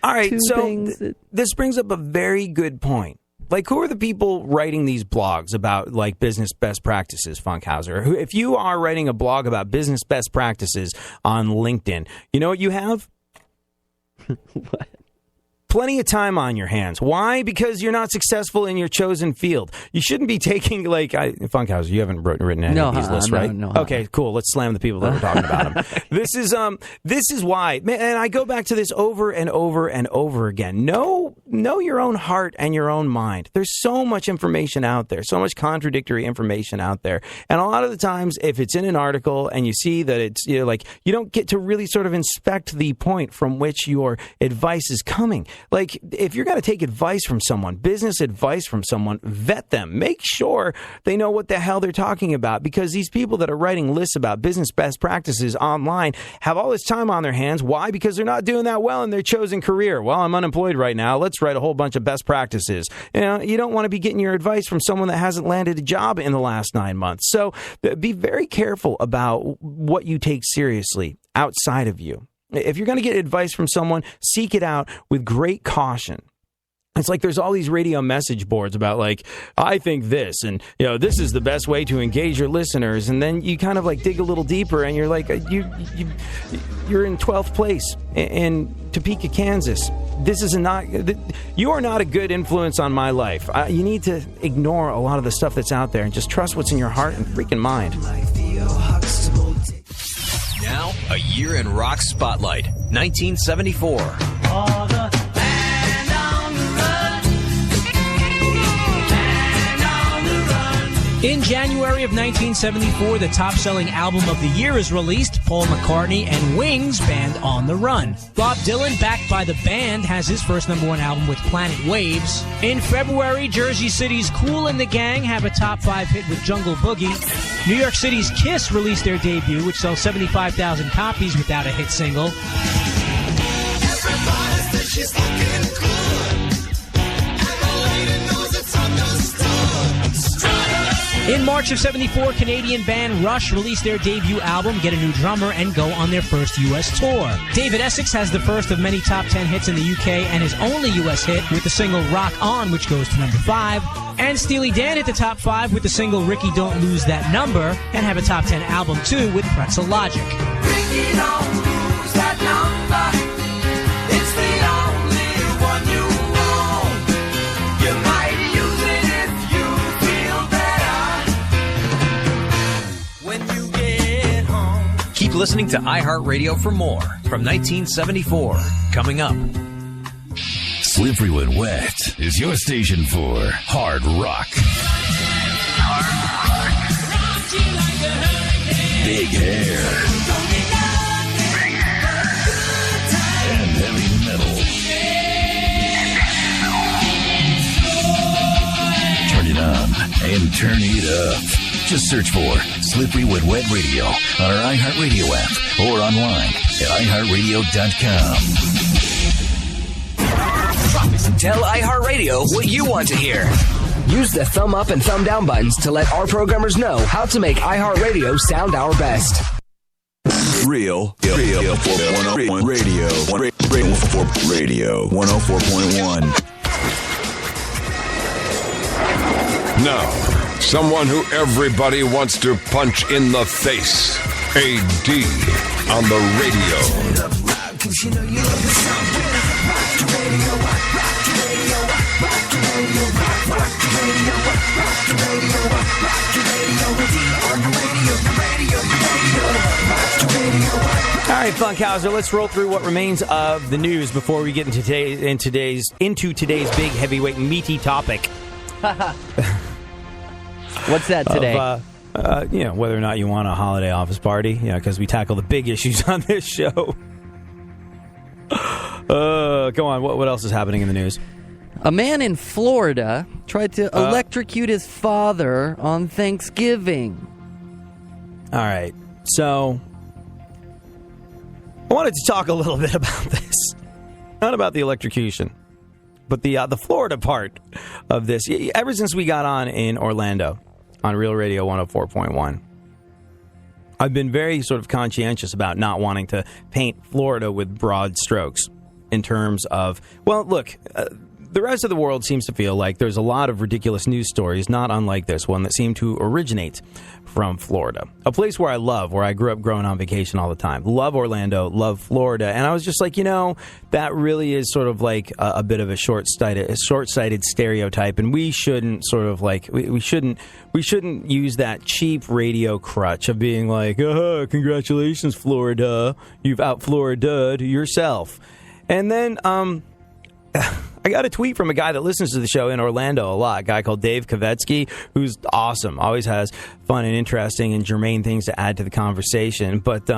All right, so this brings up a very good point. Like, who are the people writing these blogs about, like, business best practices, Funkhauser? If you are writing a blog about business best practices on LinkedIn, you know what you have? What? Plenty of time on your hands. Why? Because you're not successful in your chosen field. You shouldn't be taking, like, Funkhauser, you haven't written any of these lists, right? No. Okay, cool. Let's slam the people that were talking about them. This is why, man, and I go back to this over and over and over again. Know your own heart and your own mind. There's so much information out there, so much contradictory information out there. And a lot of the times, if it's in an article and you see that it's, you don't get to really sort of inspect the point from which your advice is coming. Like, if you're going to take advice from someone, business advice from someone, vet them. Make sure they know what the hell they're talking about, because these people that are writing lists about business best practices online have all this time on their hands. Why? Because they're not doing that well in their chosen career. Well, I'm unemployed right now. Let's write a whole bunch of best practices. You don't want to be getting your advice from someone that hasn't landed a job in the last 9 months. So be very careful about what you take seriously outside of you. If you're going to get advice from someone, seek it out with great caution. It's like there's all these radio message boards about, like, I think this, and, this is the best way to engage your listeners. And then you kind of, like, dig a little deeper, and you're like, you're in 12th place in Topeka, Kansas. You are not a good influence on my life. You need to ignore a lot of the stuff that's out there and just trust what's in your heart and freaking mind. Now, a year in rock spotlight, 1974. In January of 1974, the top-selling album of the year is released, Paul McCartney and Wings' Band on the Run. Bob Dylan, backed by the band, has his first #1 album with Planet Waves. In February, Jersey City's Kool and the Gang have a top 5 hit with Jungle Boogie. New York City's Kiss released their debut, which sells 75,000 copies without a hit single. Everybody says she's looking good, and the lady knows it's understood. In March of 74, Canadian band Rush released their debut album, get a new drummer, and go on their first U.S. tour. David Essex has the first of many top 10 hits in the UK and his only U.S. hit with the single Rock On, which goes to #5. And Steely Dan hit the top 5 with the single Ricky Don't Lose That Number, and have a top 10 album too with Pretzel Logic. Ricky, don't lose that number. It's the only one you own. You might use it if you feel better when you get home. Keep listening to iHeartRadio for more from 1974. Coming up. Slippery When Wet is your station for hard rock. Big hair. And heavy metal. Turn it on and turn it up. Just search for Slippery When Wet Radio on our iHeartRadio app or online at iHeartRadio.com. Tell iHeartRadio what you want to hear. Use the thumb up and thumb down buttons to let our programmers know how to make iHeartRadio sound our best. Real Radio 104.1. Now, someone who everybody wants to punch in the face. AD on the radio. All right, Funkhauser, let's roll through what remains of the news before we get into today's big heavyweight meaty topic. What's that today? whether or not you want a holiday office party, because we tackle the big issues on this show. Go on. What else is happening in the news? A man in Florida tried to electrocute his father on Thanksgiving. All right. So, I wanted to talk a little bit about this. Not about the electrocution, but the Florida part of this. Ever since we got on in Orlando on Real Radio 104.1, I've been very sort of conscientious about not wanting to paint Florida with broad strokes in terms of, well, look, the rest of the world seems to feel like there's a lot of ridiculous news stories, not unlike this one, that seem to originate from Florida. A place where I love, where I grew up growing on vacation all the time. Love Orlando, love Florida. And I was just like, that really is sort of like a bit of a short-sighted stereotype. And we shouldn't sort of like, we shouldn't use that cheap radio crutch of being like, congratulations, Florida. You've out-Florida'd yourself. And then, I got a tweet from a guy that listens to the show in Orlando a lot, a guy called Dave Kavetsky, who's awesome, always has fun and interesting and germane things to add to the conversation. But he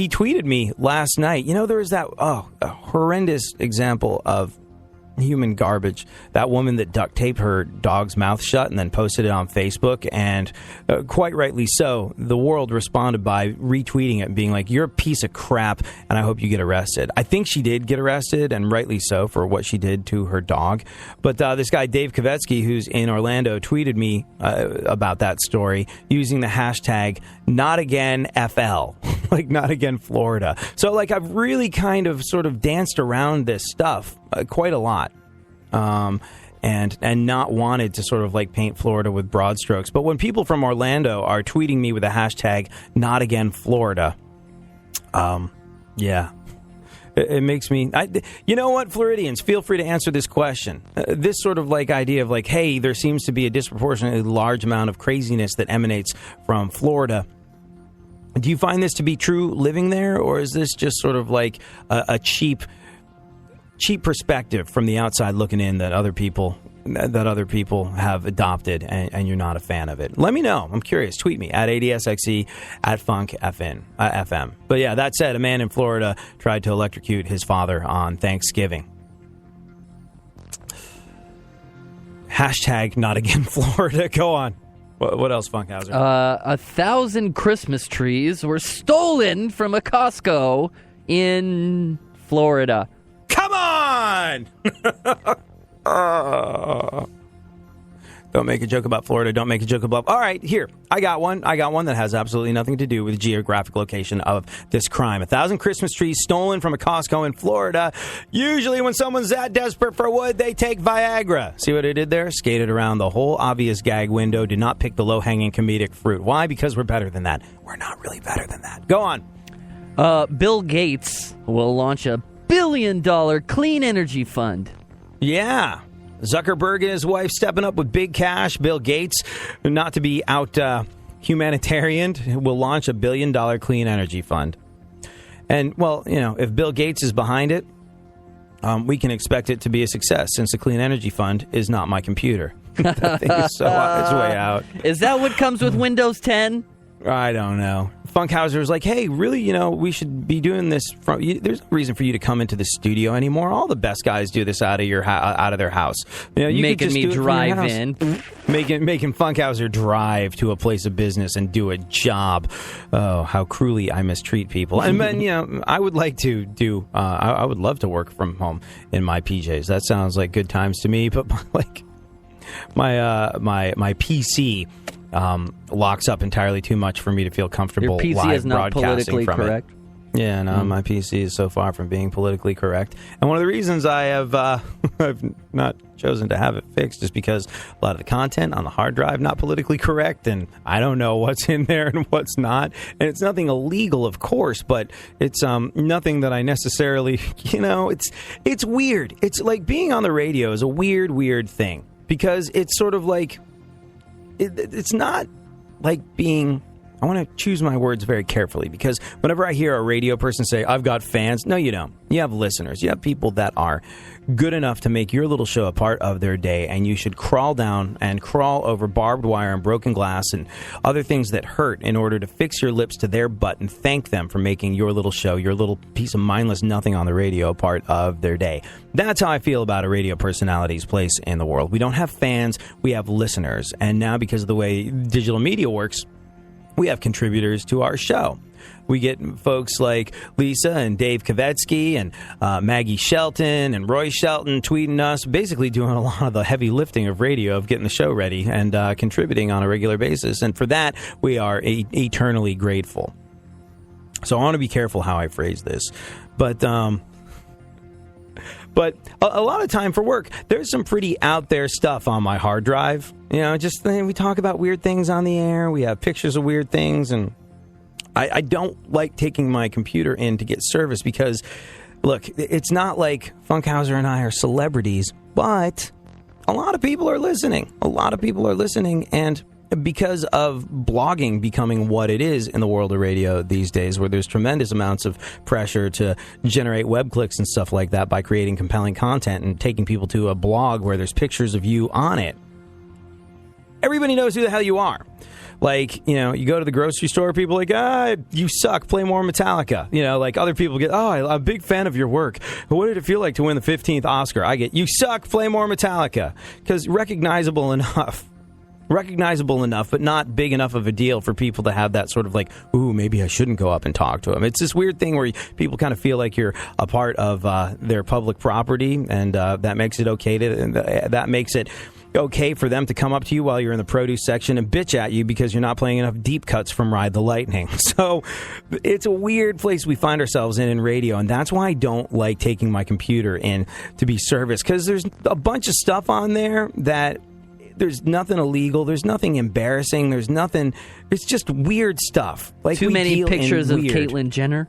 tweeted me last night. There was that a horrendous example of human garbage. That woman that duct taped her dog's mouth shut and then posted it on Facebook, and quite rightly so, the world responded by retweeting it and being like, you're a piece of crap and I hope you get arrested. I think she did get arrested, and rightly so, for what she did to her dog. But this guy Dave Kavetsky, who's in Orlando, tweeted me about that story using the hashtag #NotAgainFL, like not again Florida. So like I've really kind of sort of danced around this stuff quite a lot. And not wanted to sort of like paint Florida with broad strokes. But when people from Orlando are tweeting me with the hashtag #NotAgainFlorida, it makes me... you know what, Floridians, feel free to answer this question. This sort of like idea of like, hey, there seems to be a disproportionately large amount of craziness that emanates from Florida. Do you find this to be true living there, or is this just sort of like a cheap perspective from the outside looking in that other people have adopted, and you're not a fan of it? Let me know. I'm curious. Tweet me at ADSXE at Funk FM. But yeah, that said, a man in Florida tried to electrocute his father on Thanksgiving. Hashtag #NotAgainFlorida. Go on. What else, Funkhauser? 1,000 Christmas trees were stolen from a Costco in Florida. Come on! Don't make a joke about Florida. Don't make a joke about... All right, here. I got one that has absolutely nothing to do with the geographic location of this crime. 1,000 Christmas trees stolen from a Costco in Florida. Usually when someone's that desperate for wood, they take Viagra. See what I did there? Skated around the whole obvious gag window. Did not pick the low-hanging comedic fruit. Why? Because we're better than that. We're not really better than that. Go on. Bill Gates will launch a $1 billion clean energy fund. Yeah. Zuckerberg and his wife stepping up with big cash. Bill Gates, not to be out humanitarian, will launch a $1 billion clean energy fund. And, well, if Bill Gates is behind it, we can expect it to be a success, since the clean energy fund is not my computer. That thing is so it's way out. Is that what comes with Windows 10? I don't know. Funkhauser's like, hey, really, we should be doing this. There's no reason for you to come into the studio anymore. All the best guys do this out of their house. You making me drive in. Making Funkhauser drive to a place of business and do a job. Oh, how cruelly I mistreat people. And then, I would like to do, I would love to work from home in my PJs. That sounds like good times to me. But my PC... locks up entirely too much for me to feel comfortable. Your PC live is not politically correct. Yeah, no, my PC is so far from being politically correct. And one of the reasons I have I've not chosen to have it fixed is because a lot of the content on the hard drive not politically correct, and I don't know what's in there and what's not. And it's nothing illegal, of course, but it's nothing that I necessarily, it's weird. It's like being on the radio is a weird thing, because it's sort of like it's not like being I want to choose my words very carefully, because whenever I hear a radio person say, I've got fans, no, you don't. You have listeners. You have people that are good enough to make your little show a part of their day, and you should crawl down and crawl over barbed wire and broken glass and other things that hurt in order to fix your lips to their butt and thank them for making your little show, your little piece of mindless nothing on the radio, a part of their day. That's how I feel about a radio personality's place in the world. We don't have fans, we have listeners. And now, because of the way digital media works, we have contributors to our show. We get folks like Lisa and Dave Kavetsky and Maggie Shelton and Roy Shelton tweeting us, basically doing a lot of the heavy lifting of radio, of getting the show ready and contributing on a regular basis. And for that, we are eternally grateful. So I want to be careful how I phrase this. But a lot of time for work, there's some pretty out there stuff on my hard drive. You know, just we talk about weird things on the air. We have pictures of weird things, and I don't like taking my computer in to get service because, look, it's not like Funkhauser and I are celebrities, but a lot of people are listening. A lot of people are listening, and because of blogging becoming what it is in the world of radio these days, where there's tremendous amounts of pressure to generate web clicks and stuff like that by creating compelling content and taking people to a blog where there's pictures of you on it, everybody knows who the hell you are. Like, you know, you go to the grocery store, people are like, you suck, play more Metallica. You know, like other people get, I'm a big fan of your work. What did it feel like to win the 15th Oscar? I get, you suck, play more Metallica. Because recognizable enough, but not big enough of a deal for people to have that sort of like, ooh, maybe I shouldn't go up and talk to him. It's this weird thing where people kind of feel like you're a part of their public property, and that makes it okay okay for them to come up to you while you're in the produce section and bitch at you because you're not playing enough deep cuts from Ride the Lightning. So it's a weird place we find ourselves in radio, and that's why I don't like taking my computer in to be serviced, because there's a bunch of stuff on there that there's nothing illegal, there's nothing embarrassing, there's nothing, it's just weird stuff. Like, too many pictures of Caitlyn Jenner?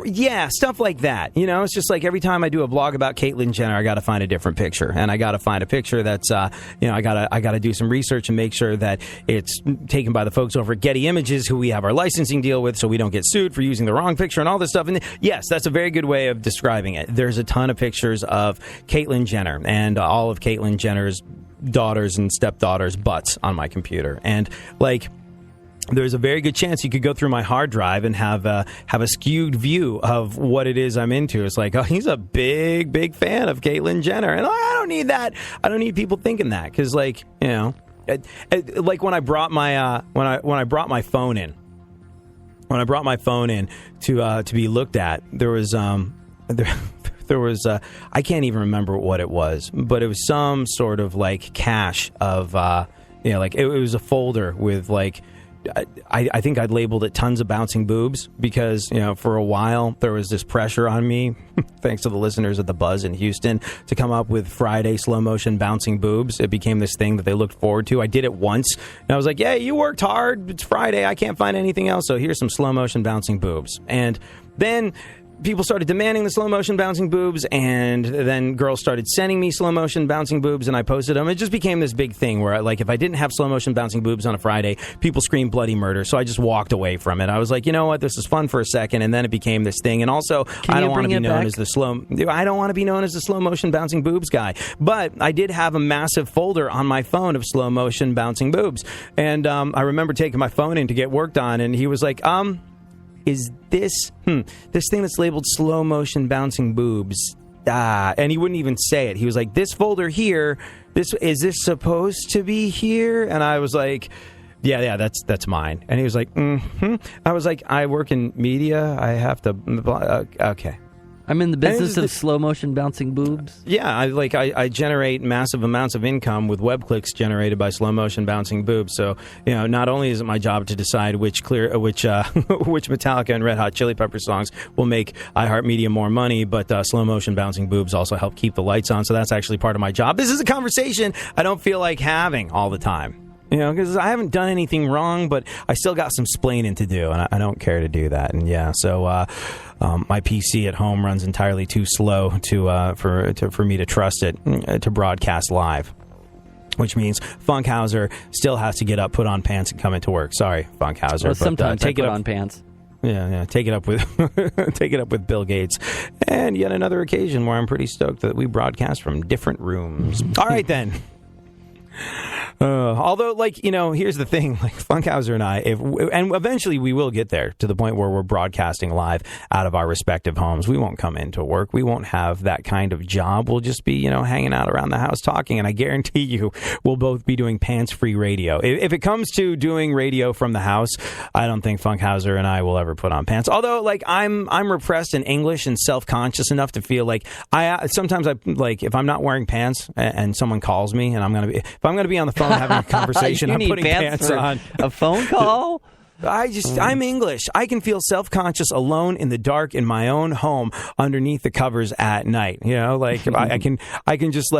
Yeah, stuff like that. You know, it's just like every time I do a blog about Caitlyn Jenner, I got to find a different picture, and I got to find a picture that's, I got to do some research and make sure that it's taken by the folks over at Getty Images, who we have our licensing deal with, so we don't get sued for using the wrong picture and all this stuff. And yes, that's a very good way of describing it. There's a ton of pictures of Caitlyn Jenner and all of Caitlyn Jenner's daughters and stepdaughters' butts on my computer, and like, there's a very good chance you could go through my hard drive and have a skewed view of what it is I'm into. It's like, oh, he's a big fan of Caitlyn Jenner, and I don't need that. I don't need people thinking that, because, like, you know, like when I brought my when I brought my phone in, to be looked at, there was I can't even remember what it was, but it was some sort of like cache of like it was a folder with like. I think I'd labeled it tons of bouncing boobs because, you know, for a while there was this pressure on me, thanks to the listeners at the Buzz in Houston, to come up with Friday slow motion bouncing boobs. It became this thing that they looked forward to. I did it once, and I was like, yeah, you worked hard. It's Friday. I can't find anything else, so here's some slow motion bouncing boobs. And then people started demanding the slow motion bouncing boobs, and then girls started sending me slow motion bouncing boobs, and I posted them. It just became this big thing where, like, if I didn't have slow motion bouncing boobs on a Friday, people screamed bloody murder. So I just walked away from it. I was like, you know what, this is fun for a second, and then it became this thing. And also, I don't want to be known as the slow motion bouncing boobs guy. But I did have a massive folder on my phone of slow motion bouncing boobs, and I remember taking my phone in to get worked on, and he was like, is this thing that's labeled slow motion bouncing boobs? And he wouldn't even say it. He was like, this folder here, is this supposed to be here? And I was like, yeah, that's mine. And he was like, I was like, I work in media. I have to, okay. I'm in the business of slow motion bouncing boobs. Yeah, I generate massive amounts of income with web clicks generated by slow motion bouncing boobs. So, you know, not only is it my job to decide which Metallica and Red Hot Chili Pepper songs will make iHeartMedia more money, but slow motion bouncing boobs also help keep the lights on. So that's actually part of my job. This is a conversation I don't feel like having all the time. You know, because I haven't done anything wrong, but I still got some splaining to do, and I don't care to do that. And yeah, so my PC at home runs entirely too slow for me to trust it to broadcast live. which means Funkhauser still has to get up, put on pants, and come into work. Sorry, Funkhauser. Well, sometimes take I it put up on pants. Yeah. Take it up with take it up with Bill Gates. And yet another occasion where I'm pretty stoked that we broadcast from different rooms. All right, then. Although, here's the thing, Funkhauser and I, and eventually we will get there to the point where we're broadcasting live out of our respective homes. We won't come into work. We won't have that kind of job. We'll just be, hanging out around the house talking. And I guarantee you we'll both be doing pants-free radio. If it comes to doing radio from the house, I don't think Funkhauser and I will ever put on pants. Although, I'm repressed in English and self-conscious enough to feel like sometimes if I'm not wearing pants and someone calls me and if I'm going to be on the phone having a conversation, I'm putting pants on. A phone call? I'm English. I can feel self-conscious alone in the dark in my own home underneath the covers at night. I can just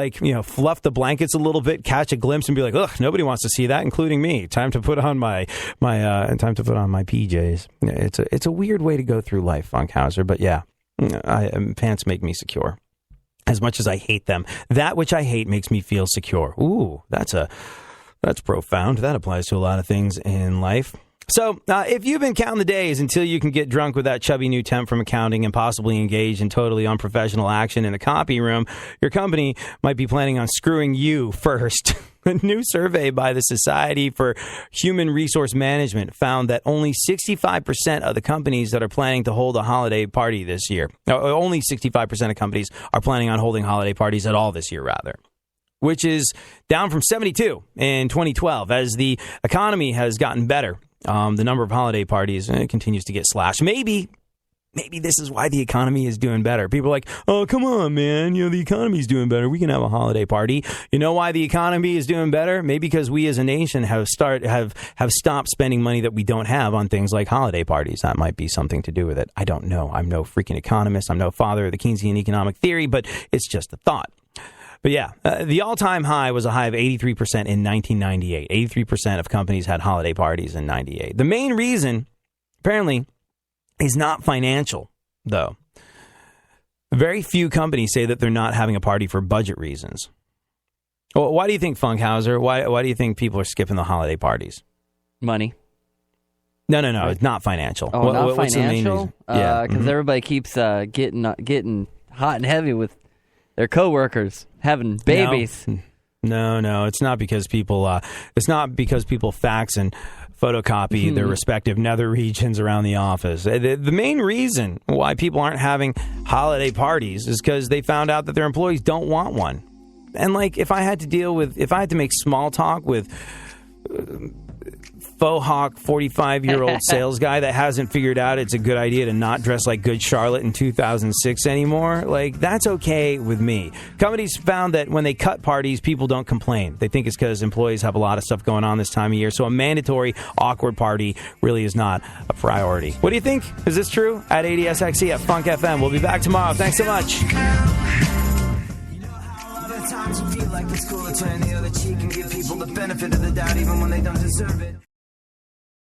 fluff the blankets a little bit, catch a glimpse, and be like, ugh, nobody wants to see that, including me. Time to put on my PJs. It's a weird way to go through life, Funkhauser, but yeah, pants make me secure. As much as I hate them, that which I hate makes me feel secure. Ooh, that's profound. That applies to a lot of things in life. So, if you've been counting the days until you can get drunk with that chubby new temp from accounting and possibly engage in totally unprofessional action in the copy room, your company might be planning on screwing you first. A new survey by the Society for Human Resource Management found that only 65% of the companies that are planning to hold a holiday party this year, only 65% of companies are planning on holding holiday parties at all this year, rather, which is down from 72 in 2012. As the economy has gotten better, the number of holiday parties continues to get slashed. Maybe this is why the economy is doing better. People are like, oh, come on, man. The economy's doing better. We can have a holiday party. You know why the economy is doing better? Maybe because we as a nation have stopped spending money that we don't have on things like holiday parties. That might be something to do with it. I don't know. I'm no freaking economist. I'm no father of the Keynesian economic theory, but it's just a thought. But yeah, the all-time high was a high of 83% in 1998. 83% of companies had holiday parties in 98. The main reason, apparently, is not financial, though. Very few companies say that they're not having a party for budget reasons. Well, why do you think, Funkhauser? Why do you think people are skipping the holiday parties? Money. No. It's not financial. Oh, not what's financial? Yeah, because everybody keeps getting hot and heavy with their coworkers having babies. No, it's not because people. It's not because people fax and photocopy their respective nether regions around the office. The main reason why people aren't having holiday parties is because they found out that their employees don't want one. And if I had to make small talk with faux hawk 45-year-old sales guy that hasn't figured out it's a good idea to not dress like Good Charlotte in 2006 anymore, that's okay with me. Companies found that when they cut parties, people don't complain. They think it's because employees have a lot of stuff going on this time of year, so a mandatory awkward party really is not a priority. What do you think? Is this true? At ADSXE, at Funk FM. We'll be back tomorrow. Thanks so much. Sometimes you feel like it's cool to turn the other cheek and give people the benefit of the doubt even when they don't deserve it.